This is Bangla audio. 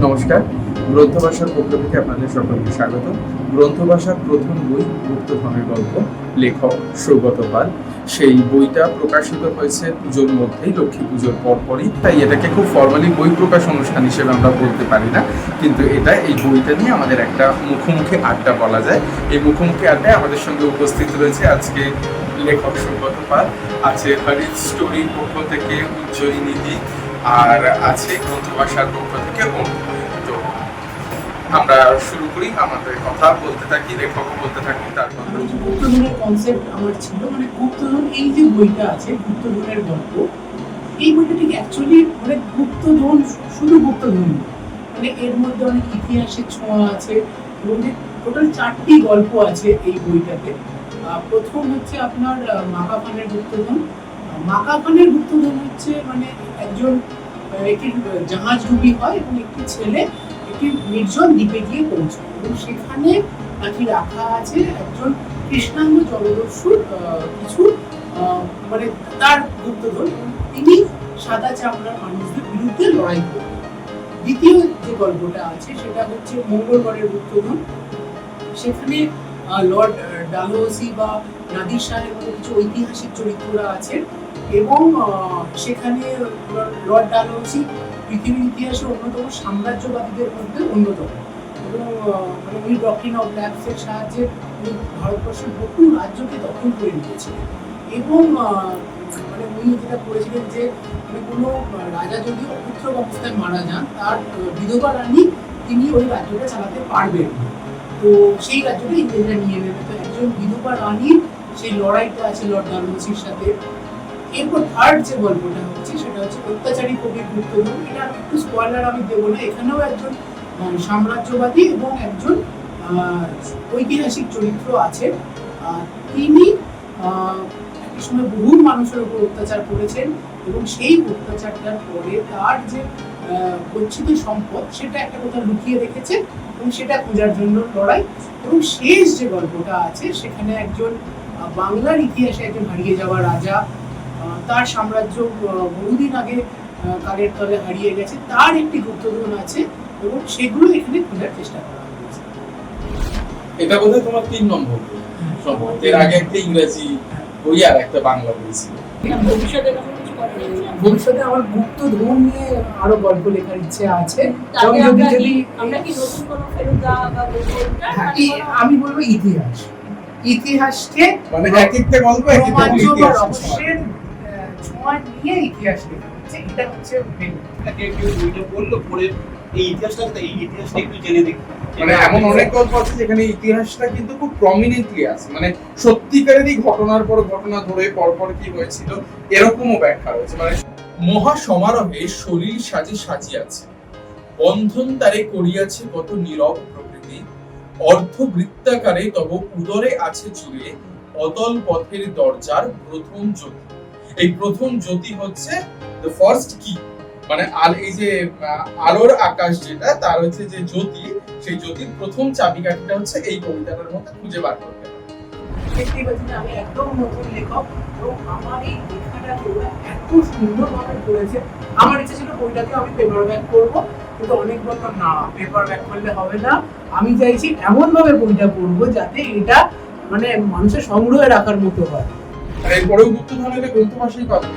নমস্কার, গ্রন্থভাষার পক্ষ থেকে আপনাদের সকলকে স্বাগত। গ্রন্থভাষার প্রথম বই গুপ্তধনের গল্প, লেখক সৌগত পাল। সেই বইটা প্রকাশিত হয়েছে পুজোর মধ্যেই, লক্ষ্মী পুজোর পরপরই। তাই এটাকে খুব ফর্মালি বই প্রকাশ অনুষ্ঠান হিসেবে আমরা বলতে পারি না, কিন্তু এই বইটা নিয়ে আমাদের একটা মুখোমুখি আড্ডা বলা যায়। এই মুখোমুখি আড্ডায় আমাদের সঙ্গে উপস্থিত রয়েছে আজকে লেখক সৌগত পাল, আছে হরিৎ স্টোরির পক্ষ থেকে উজ্জ্বলী নিধি, আর আছে গ্রন্থভাষার পক্ষ থেকে ওম। তো আমরা শুরু করি, আমাদের কথা বলতে থাকি, লেখকও বলতে থাকি। তারপর গুপ্তধনের কনসেপ্ট আমার ছিল, মানে গুপ্তধন, এই যে বইটা আছে গুপ্তধনের গল্প, এই বইটা ঠিক অ্যাকচুয়ালি মানে গুপ্তধন, শুধু গুপ্তধন, মানে এর মধ্যে অনেক ইতিহাসের ছোঁয়া আছে এবং টোটাল 4টি গল্প আছে এই বইটাতে। প্রথম হচ্ছে আপনার মাকা খানের গুপ্তধন। মাকা খানের গুপ্তধন হচ্ছে মানে একজন একটি জাহাজ ডুবি হয় এবং একটি ছেলে একটি নির্জন দ্বীপে গিয়ে পৌঁছায় এবং সেখানে নাকি রাখা আছে একজন কৃষ্ণাঙ্গ জলদস্যুর কিছু মানে তার গুপ্তধন, তিনি সাদা চামড়ার মানুষদের বিরুদ্ধে লড়াই করেন। দ্বিতীয় যে গল্পটা আছে সেটা হচ্ছে মঙ্গলবারের গুপ্তধন। সেখানে লর্ড ডালহৌসি বা নাদির শাহের মতো কিছু ঐতিহাসিক চরিত্ররা আছে এবং সেখানে লর্ড ডালহৌসি পৃথিবীর ইতিহাসে অন্যতম সাম্রাজ্যবাদীদের মধ্যে অন্যতম এবং মানে উনি ডক্ট্রিন অফ ল্যাপসের সাহায্যে উনি ভারতবর্ষের বহু রাজ্যকে দখল করে নিয়েছিলেন এবং মানে উনি যেটা করেছিলেন যে মানে কোনো রাজা যদি অপুত্র অবস্থায় মারা যান, তার বিধবা রানী তিনি ওই রাজ্যটা চালাতে পারবেন, তো সেই রাজ্যটা ইংরেজরা নিয়ে নেবে। তো একজন বিধবা রানীর সেই লড়াইটা আছে লর্ড ডালহৌসির সাথে। এরপর থার্ড যে গল্পটা হচ্ছে সেটা হচ্ছে অত্যাচারী কবির গুপ্তধন। এটা একটু স্পয়লার আমি দেবো না, এখানেও একজন সাম্রাজ্যবাদী এবং একজন ঐতিহাসিক চরিত্র আছে। তিনি একটি সময় বহু মানুষের উপর অত্যাচার করেছেন এবং সেই অত্যাচারটার পরে তার যে গচ্ছিত সম্পদ সেটা একটা কোথাও লুকিয়ে রেখেছে এবং সেটা খোঁজার জন্য লড়াই। এবং শেষ যে গল্পটা আছে সেখানে একজন বাংলার ইতিহাসে একজন হারিয়ে যাওয়া রাজা, তার সাম্রাজ্য বহুদিন আগে কালের তলে হারিয়ে গেছে, তার একটি গুপ্তধন আছে এবং সেগুলো এখানে খোঁজার চেষ্টা করা হয়েছে। এটা বোধহয় তোমার 3 নম্বর সম্ভবত। এর আগে একটা ইংরেজি বই আর একটা বাংলা বই ছিল। ভবিষ্যতে আমার গুপ্তধন নিয়ে আরো গল্প লেখার ইচ্ছে আছে। আমি বলবো ইতিহাসকে মানে এক একটা গল্প এক একটা রহস্যের ছোঁয়া নিয়ে ইতিহাস লেখা হচ্ছে, এটা হচ্ছে মেন। বইটা পড়লো, পড়ে এই ইতিহাসটা একটু জেনে দেখি। মানে এমন অনেক গল্প আছে যেখানে ইতিহাসটা কিন্তু খুব প্রমিনেন্টলি আছে, মানে সত্যিকারেরই ঘটনার পর ঘটনা ধরে পরপর কি হয়েছিল এরকমও ব্যাখ্যা রয়েছে। মানে মহা সমারোহে শরীর সাজে সাজিয়াছে, বন্ধন তারে করিয়াছে কত নীরব প্রকৃতি, অর্ধ বৃত্তাকারে তব উদরে আছে জুড়ে অতল পথের দরজার প্রথম জ্যোতি। এই প্রথম জ্যোতি হচ্ছে দ্য ফার্স্ট কি, মানে এই যে আলোর আকাশ যেটা, তার হচ্ছে যে জ্যোতি, সেই জ্যোতির প্রথম চাবিকাঠিটা হচ্ছে এই কবিতাটার মধ্যে খুঁজে বার করতে হবে। আমি একদম নতুন লেখক এবং আমার এই লেখাটাকে এত সুন্দরভাবে করেছে, আমার ইচ্ছা ছিল বইটাকে আমি পেপার ব্যাক করবো, কিন্তু অনেক বললাম না, পেপার ব্যাক করলে হবে না, আমি চাইছি এমন ভাবে বইটা পড়বো যাতে এটা মানে মানুষের সংগ্রহে রাখার মতো হয়। আর এরপরেও গুপ্তধনের গ্রন্থভাষাই পাবে।